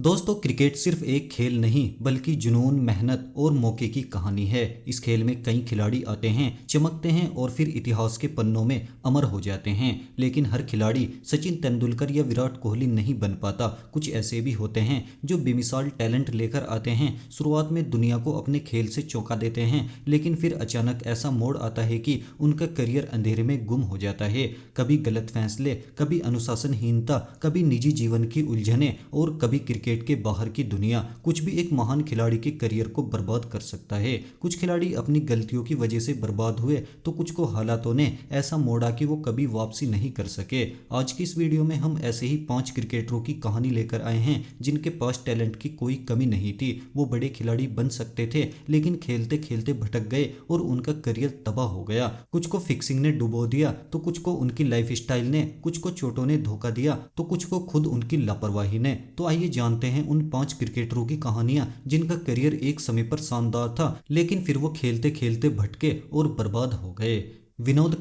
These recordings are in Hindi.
दोस्तों, क्रिकेट सिर्फ एक खेल नहीं बल्कि जुनून, मेहनत और मौके की कहानी है। इस खेल में कई खिलाड़ी आते हैं, चमकते हैं और फिर इतिहास के पन्नों में अमर हो जाते हैं। लेकिन हर खिलाड़ी सचिन तेंदुलकर या विराट कोहली नहीं बन पाता। कुछ ऐसे भी होते हैं जो बेमिसाल टैलेंट लेकर आते हैं, शुरुआत में दुनिया को अपने खेल से चौंका देते हैं, लेकिन फिर अचानक ऐसा मोड़ आता है कि उनका करियर अंधेरे में गुम हो जाता है। कभी गलत फैसले, कभी अनुशासनहीनता, कभी निजी जीवन की उलझनें और कभी क्रिकेट के बाहर की दुनिया। कुछ भी एक महान खिलाड़ी के करियर को बर्बाद कर सकता है। कुछ खिलाड़ी अपनी गलतियों की वजह से बर्बाद हुए तो कुछ को हालातों ने ऐसा मोड़ा कि वो कभी वापसी नहीं कर सके। आज की इस वीडियो में हम ऐसे ही 5 क्रिकेटरों की कहानी लेकर आए हैं जिनके पास टैलेंट की कोई कमी नहीं थी। वो बड़े खिलाड़ी बन सकते थे लेकिन खेलते खेलते भटक गए और उनका करियर तबाह हो गया। कुछ को फिक्सिंग ने डुबो दिया तो कुछ को उनकी लाइफ स्टाइल ने, कुछ को चोटों ने धोखा दिया तो कुछ को खुद उनकी लापरवाही ने। तो आइए जानते हैं उन 5 क्रिकेटरों की कहानियां जिनका करियर एक समय पर शानदार था लेकिन फिर वो खेलते खेलते भटके और बर्बाद हो गए। विनोद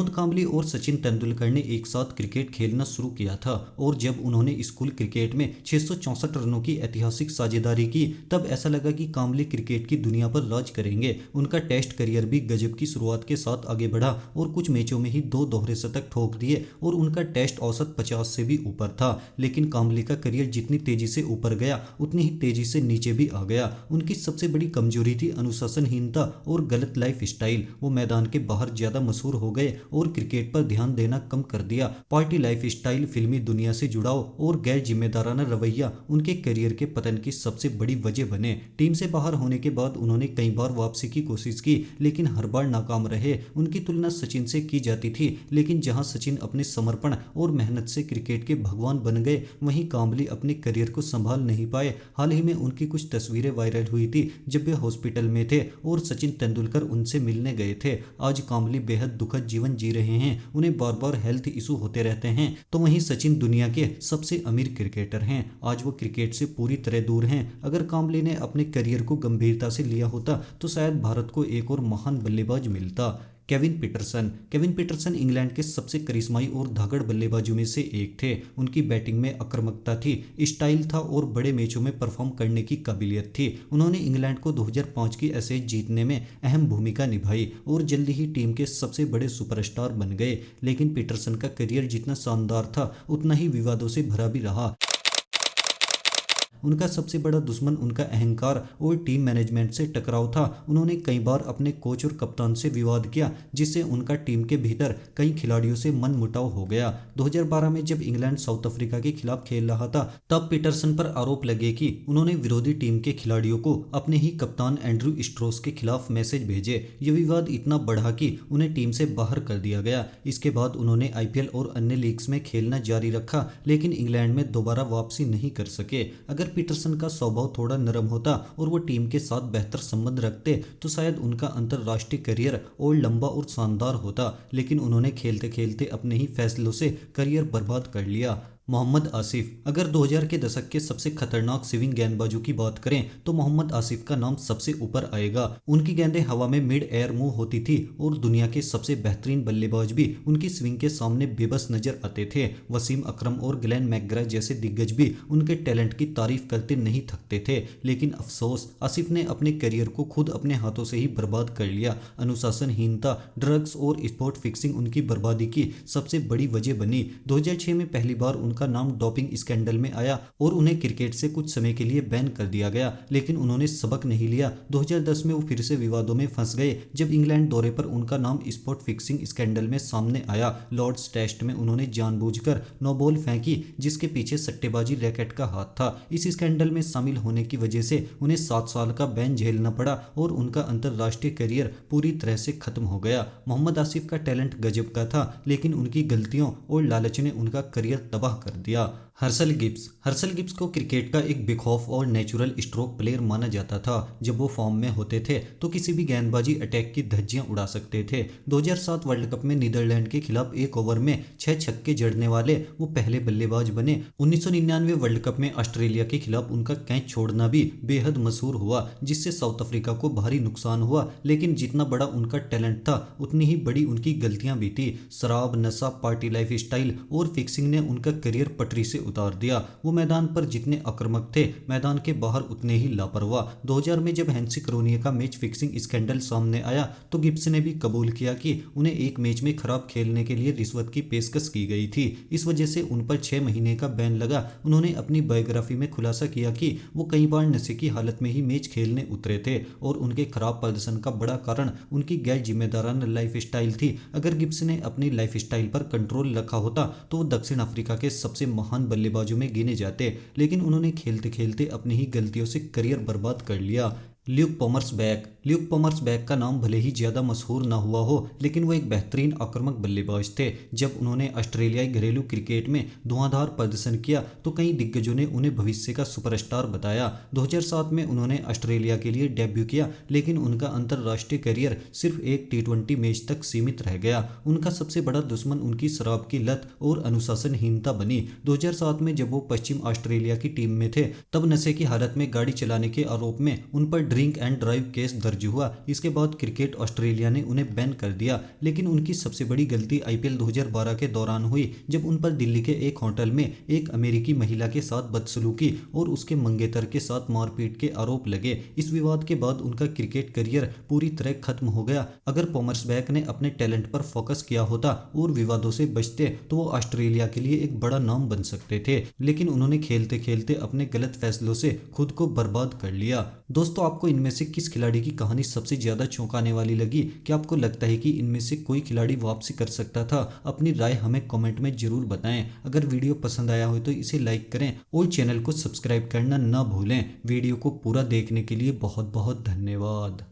कांबली और सचिन तेंदुलकर ने एक साथ क्रिकेट खेलना शुरू किया था और जब उन्होंने स्कूल क्रिकेट में 664 रनों की ऐतिहासिक साझेदारी की तब ऐसा लगा कि कांबली क्रिकेट की दुनिया पर राज करेंगे। उनका टेस्ट करियर भी गजब की शुरुआत के साथ आगे बढ़ा और कुछ मैचों में ही 2 दोहरे शतक ठोक दिए और उनका टेस्ट औसत 50 से भी ऊपर था। लेकिन कांबली का करियर जितनी तेजी से ऊपर गया उतनी ही तेजी से नीचे भी आ गया। उनकी सबसे बड़ी कमजोरी थी अनुशासनहीनता और गलत लाइफ स्टाइल। वो मैदान के बाहर ज्यादा मशहूर हो गए और क्रिकेट पर ध्यान देना कम कर दिया। पार्टी लाइफ स्टाइल, फिल्मी दुनिया से जुड़ाव और गैर जिम्मेदाराना रवैया उनके करियर के पतन की सबसे बड़ी वजह बने। टीम से बाहर होने के बाद उन्होंने कई बार वापसी की कोशिश की लेकिन हर बार नाकाम रहे। उनकी तुलना सचिन से की जाती थी लेकिन जहां सचिन अपने समर्पण और मेहनत से क्रिकेट के भगवान बन गए वहीं कांबली अपने करियर को संभाल नहीं पाए। हाल ही में उनकी कुछ तस्वीरें वायरल हुई थी जब वे हॉस्पिटल में थे और सचिन तेंदुलकर उनसे मिलने गए थे। आज कांबली बेहद दुखद जीवन जी रहे हैं, उन्हें बार बार हेल्थ इशू होते रहते हैं। तो वहीं सचिन दुनिया के सबसे अमीर क्रिकेटर हैं। आज वो क्रिकेट से पूरी तरह दूर हैं। अगर कांबली ने अपने करियर को गंभीरता से लिया होता तो शायद भारत को एक और महान बल्लेबाज मिलता। केविन पीटरसन इंग्लैंड के सबसे करिश्माई और धाकड़ बल्लेबाजों में से एक थे। उनकी बैटिंग में आक्रामकता थी, स्टाइल था और बड़े मैचों में परफॉर्म करने की काबिलियत थी। उन्होंने इंग्लैंड को 2005 की एशेज जीतने में अहम भूमिका निभाई और जल्दी ही टीम के सबसे बड़े सुपरस्टार बन गए। लेकिन पीटरसन का करियर जितना शानदार था उतना ही विवादों से भरा भी रहा। उनका सबसे बड़ा दुश्मन उनका अहंकार और टीम मैनेजमेंट से टकराव था। उन्होंने कई बार अपने कोच और कप्तान से विवाद किया जिससे उनका टीम के भीतर कई खिलाड़ियों से मनमुटाव हो गया। 2012 में जब इंग्लैंड साउथ अफ्रीका के खिलाफ खेल रहा था तब पीटरसन पर आरोप लगे कि उन्होंने विरोधी टीम के खिलाड़ियों को अपने ही कप्तान एंड्रू स्ट्रोस के खिलाफ मैसेज भेजे। ये विवाद इतना बढ़ा कि उन्हें टीम से बाहर कर दिया गया। इसके बाद उन्होंने IPL और अन्य लीग्स में खेलना जारी रखा लेकिन इंग्लैंड में दोबारा वापसी नहीं कर सके। अगर पीटरसन का स्वभाव थोड़ा नरम होता और वो टीम के साथ बेहतर संबंध रखते तो शायद उनका अंतरराष्ट्रीय करियर और लंबा और शानदार होता। लेकिन उन्होंने खेलते खेलते अपने ही फैसलों से करियर बर्बाद कर लिया। मोहम्मद आसिफ। अगर 2000 के दशक के सबसे खतरनाक स्विंग गेंदबाजों की बात करें तो मोहम्मद आसिफ का नाम सबसे ऊपर आएगा। उनकी गेंदें हवा में मिड एयर मूव होती थी और दुनिया के सबसे बेहतरीन बल्लेबाज भी उनकी स्विंग के सामने बेबस नजर आते थे। वसीम अकरम और ग्लेन मैकग्रा जैसे दिग्गज भी उनके टैलेंट की तारीफ करते नहीं थकते थे। लेकिन अफसोस, आसिफ ने अपने करियर को खुद अपने हाथों से ही बर्बाद कर लिया। अनुशासनहीनता, ड्रग्स और स्पॉट फिक्सिंग उनकी बर्बादी की सबसे बड़ी वजह बनी। 2006 में पहली बार उनका नाम डोपिंग स्कैंडल में आया और उन्हें क्रिकेट से कुछ समय के लिए बैन कर दिया गया लेकिन उन्होंने सबक नहीं लिया। 2010 में वो फिर से विवादों में फंस गए जब इंग्लैंड दौरे पर उनका नाम स्पॉट फिक्सिंग स्कैंडल में सामने आया। लॉर्ड्स टेस्ट में उन्होंने जानबूझकर नो बॉल फेंकी जिसके पीछे सट्टेबाजी रैकेट का हाथ था। इस स्कैंडल में शामिल होने की वजह से उन्हें 7 साल का बैन झेलना पड़ा और उनका अंतरराष्ट्रीय करियर पूरी तरह से खत्म हो गया। मोहम्मद आसिफ का टैलेंट गजब का था लेकिन उनकी गलतियों और लालच ने उनका करियर तबाह कर दिया। हर्षल गिब्स को क्रिकेट का एक बेखौफ और नेचुरल स्ट्रोक प्लेयर माना जाता था। जब वो फॉर्म में होते थे तो किसी भी गेंदबाजी अटैक की धज्जियां उड़ा सकते थे। 2007 वर्ल्ड कप में नीदरलैंड के खिलाफ एक ओवर में 6 छक्के जड़ने वाले वो पहले बल्लेबाज बने। 1999 वर्ल्ड कप में ऑस्ट्रेलिया के खिलाफ उनका कैच छोड़ना भी बेहद मशहूर हुआ जिससे साउथ अफ्रीका को भारी नुकसान हुआ। लेकिन जितना बड़ा उनका टैलेंट था उतनी ही बड़ी उनकी गलतियां भी थी। शराब, नशा, पार्टी लाइफ स्टाइल और फिक्सिंग ने उनका करियर कैरियर पटरी से उतार दिया। वो मैदान पर जितने आक्रामक थे, मैदान के बाहर उतने ही लापरवाह। 2000 में जब हैंसी क्रोनिया का मैच फिक्सिंग स्कैंडल सामने आया तो गिब्स ने भी कबूल किया कि उन्हें एक मैच में खराब खेलने के लिए रिश्वत की पेशकश की गई थी। इस वजह से उन पर 6 महीने का बैन लगा। उन्होंने अपनी बायोग्राफी में खुलासा किया कि वो कई बार नशे की हालत में ही मैच खेलने उतरे थे और उनके खराब प्रदर्शन का बड़ा कारण उनकी गैर जिम्मेदाराना लाइफस्टाइल थी। अगर गिब्स ने अपनी लाइफस्टाइल पर कंट्रोल रखा होता तो वो दक्षिण अफ्रीका के सबसे महान बल्लेबाजों में गिने जाते, लेकिन उन्होंने खेलते खेलते अपनी ही गलतियों से करियर बर्बाद कर लिया। ल्यूक पॉमर्सबैक का नाम भले ही ज़्यादा मशहूर ना हुआ हो, लेकिन वो एक बेहतरीन आक्रामक बल्लेबाज थे। जब उन्होंने ऑस्ट्रेलियाई घरेलू क्रिकेट में धुआंधार प्रदर्शन किया तो कई दिग्गजों ने उन्हें भविष्य का सुपरस्टार बताया। 2007 में उन्होंने ऑस्ट्रेलिया के लिए डेब्यू किया, लेकिन उनका अंतर्राष्ट्रीय करियर सिर्फ एक T20 मैच तक सीमित रह गया। उनका सबसे बड़ा दुश्मन उनकी शराब की लत और अनुशासनहीनता बनी। 2007 में जब वो पश्चिम ऑस्ट्रेलिया की टीम में थे, तब नशे की हालत में गाड़ी चलाने के आरोप में उन पर ड्रिंक एंड ड्राइव केस दर्ज हुआ। इसके बाद क्रिकेट ऑस्ट्रेलिया ने उन्हें बैन कर दिया, लेकिन उनकी सबसे बड़ी गलती IPL 2012 के दौरान हुई, जब उन पर दिल्ली के एक होटल में एक अमेरिकी महिला के साथ बदसलूकी और उसके मंगेतर के साथ मारपीट के आरोप लगे। इस विवाद के बाद उनका क्रिकेट करियर पूरी तरह खत्म हो गया। अगर पॉमर्सबैक ने अपने टैलेंट पर फोकस किया होता और विवादों से बचते तो वो ऑस्ट्रेलिया के लिए एक बड़ा नाम बन सकते थे, लेकिन उन्होंने खेलते खेलते अपने गलत फैसलों से खुद को बर्बाद कर लिया। दोस्तों, आपको इनमें से किस खिलाड़ी की कहानी सबसे ज़्यादा चौंकाने वाली लगी? क्या आपको लगता है कि इनमें से कोई खिलाड़ी वापसी कर सकता था? अपनी राय हमें कमेंट में ज़रूर बताएं। अगर वीडियो पसंद आया हो तो इसे लाइक करें और चैनल को सब्सक्राइब करना ना भूलें। वीडियो को पूरा देखने के लिए बहुत बहुत धन्यवाद।